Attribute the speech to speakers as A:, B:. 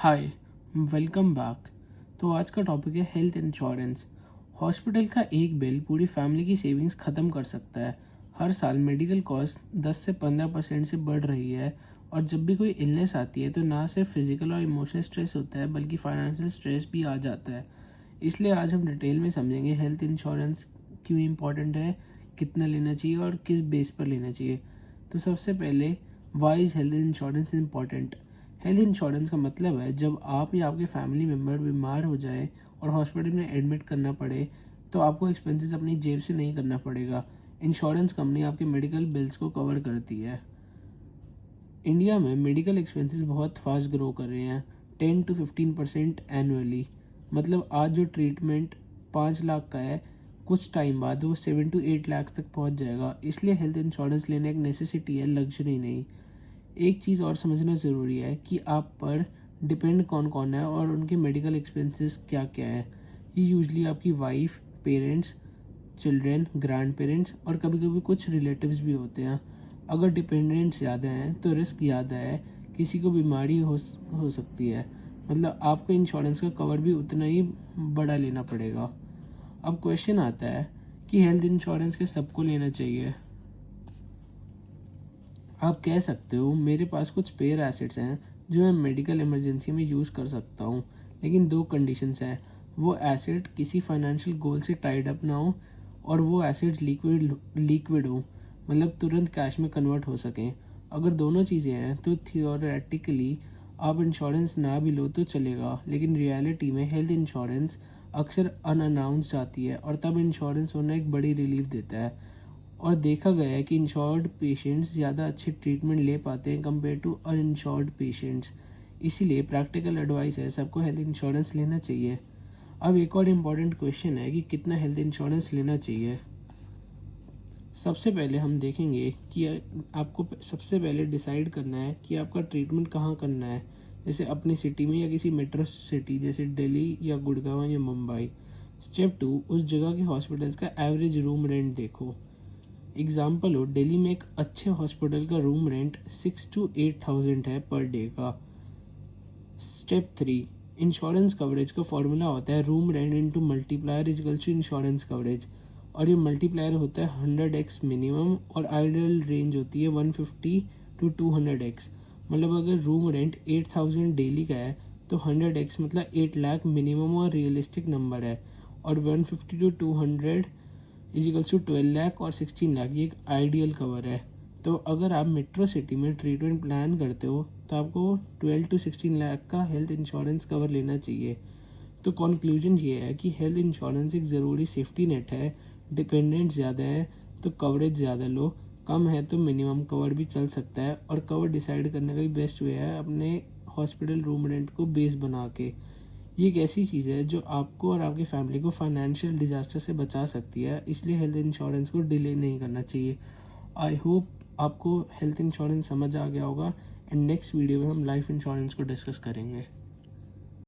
A: हाय, welcome back. तो आज का टॉपिक है हेल्थ इंश्योरेंस। हॉस्पिटल का एक बिल पूरी फैमिली की सेविंग्स ख़त्म कर सकता है। हर साल मेडिकल कॉस्ट 10 से 15% से बढ़ रही है और जब भी कोई इलनेस आती है तो ना सिर्फ फिजिकल और इमोशनल स्ट्रेस होता है बल्कि फाइनेंशियल स्ट्रेस भी आ जाता है। इसलिए आज हम डिटेल में समझेंगे हेल्थ इंश्योरेंस क्यों इम्पॉर्टेंट है, कितना लेना चाहिए और किस बेस पर लेना चाहिए। तो सबसे पहले, why is health insurance important. Health insurance का मतलब है जब आप या आपके फैमिली मेम्बर बीमार हो जाए और हॉस्पिटल में एडमिट करना पड़े तो आपको एक्सपेंसेस अपनी जेब से नहीं करना पड़ेगा। इंश्योरेंस कंपनी आपके मेडिकल बिल्स को कवर करती है। इंडिया में मेडिकल एक्सपेंसेस बहुत फास्ट ग्रो कर रहे हैं, 10 to 15% एनुअली। मतलब आज जो ट्रीटमेंट 5 लाख का है, कुछ टाइम बाद वो 7 to 8 लाख तक पहुंच जाएगा। इसलिए हेल्थ इंश्योरेंस लेना एक नेसेसिटी है, लग्जरी नहीं। एक चीज़ और समझना ज़रूरी है कि आप पर डिपेंड कौन कौन है और उनके मेडिकल एक्सपेंसेस क्या क्या है। ये यूजली आपकी wife, parents, children, grand parents और कभी कभी कुछ रिलेटिव्स भी होते हैं। अगर डिपेंडेंट्स ज़्यादा हैं तो रिस्क ज़्यादा है, किसी को बीमारी हो सकती है। मतलब आपको इंश्योरेंस का कवर भी उतना ही बड़ा लेना पड़ेगा। अब क्वेश्चन आता है कि हेल्थ इंश्योरेंस के सबको लेना चाहिए। आप कह सकते हो मेरे पास कुछ स्पेयर एसेट्स हैं जो मैं मेडिकल इमरजेंसी में यूज़ कर सकता हूँ, लेकिन दो कंडीशंस हैं। वो एसेट किसी फाइनेंशियल गोल से टाइड अप ना हो और वो एसेट्स लिक्विड हो, मतलब तुरंत कैश में कन्वर्ट हो सकें। अगर दोनों चीज़ें हैं तो थियोरेटिकली आप इंश्योरेंस ना भी लो तो चलेगा, लेकिन रियलिटी में हेल्थ इंश्योरेंस अक्सर अनअनाउंस्ड आती है और तब इंश्योरेंस होना एक बड़ी रिलीफ देता है। और देखा गया है कि इंश्योर्ड पेशेंट्स ज़्यादा अच्छे ट्रीटमेंट ले पाते हैं कंपेयर टू अनइंश्योर्ड पेशेंट्स। इसीलिए प्रैक्टिकल एडवाइस है, सबको हेल्थ इंश्योरेंस लेना चाहिए। अब एक और इम्पॉर्टेंट क्वेश्चन है कि कितना हेल्थ इंश्योरेंस लेना चाहिए। सबसे पहले हम देखेंगे कि आपको सबसे पहले डिसाइड करना है कि आपका ट्रीटमेंट कहाँ करना है, जैसे अपनी सिटी में या किसी मेट्रो सिटी जैसे दिल्ली या गुड़गांव या मुंबई। स्टेप 2, उस जगह के हॉस्पिटल्स का एवरेज रूम रेंट देखो। एग्जाम्पल हो, दिल्ली में एक अच्छे हॉस्पिटल का रूम रेंट 6 to 8 thousand है पर डे का। स्टेप 3, इंश्योरेंस कवरेज का फॉर्मूला होता है room rent into multiplier equals to insurance coverage, और ये मल्टीप्लायर होता है 100x मिनिमम और आइडियल रेंज होती है 150 to 200x। मतलब अगर रूम रेंट 8,000 डेली का है तो 100x मतलब 8 लाख मिनिमम और रियलिस्टिक नंबर है, और 150 to 200 इजिकल्स टू 12 लाख और 16 लाख ये एक आइडियल कवर है। तो अगर आप मेट्रो सिटी में ट्रीटमेंट प्लान करते हो तो आपको 12 to 16 लाख का हेल्थ इंश्योरेंस कवर लेना चाहिए। तो कंक्लूजन ये है कि हेल्थ इंश्योरेंस एक ज़रूरी सेफ्टी नेट है। डिपेंडेंट ज़्यादा है तो कवरेज ज़्यादा लो, कम है तो मिनिमम कवर भी चल सकता है। और कवर डिसाइड करने का ही बेस्ट वे है अपने हॉस्पिटल रूम रेंट को बेस बना के। ये एक ऐसी चीज़ है जो आपको और आपकी फैमिली को फाइनेंशियल डिजास्टर से बचा सकती है, इसलिए हेल्थ इंश्योरेंस को डिले नहीं करना चाहिए। आई होप आपको हेल्थ इंश्योरेंस समझ आ गया होगा एंड नेक्स्ट वीडियो में हम लाइफ इंश्योरेंस को डिस्कस करेंगे।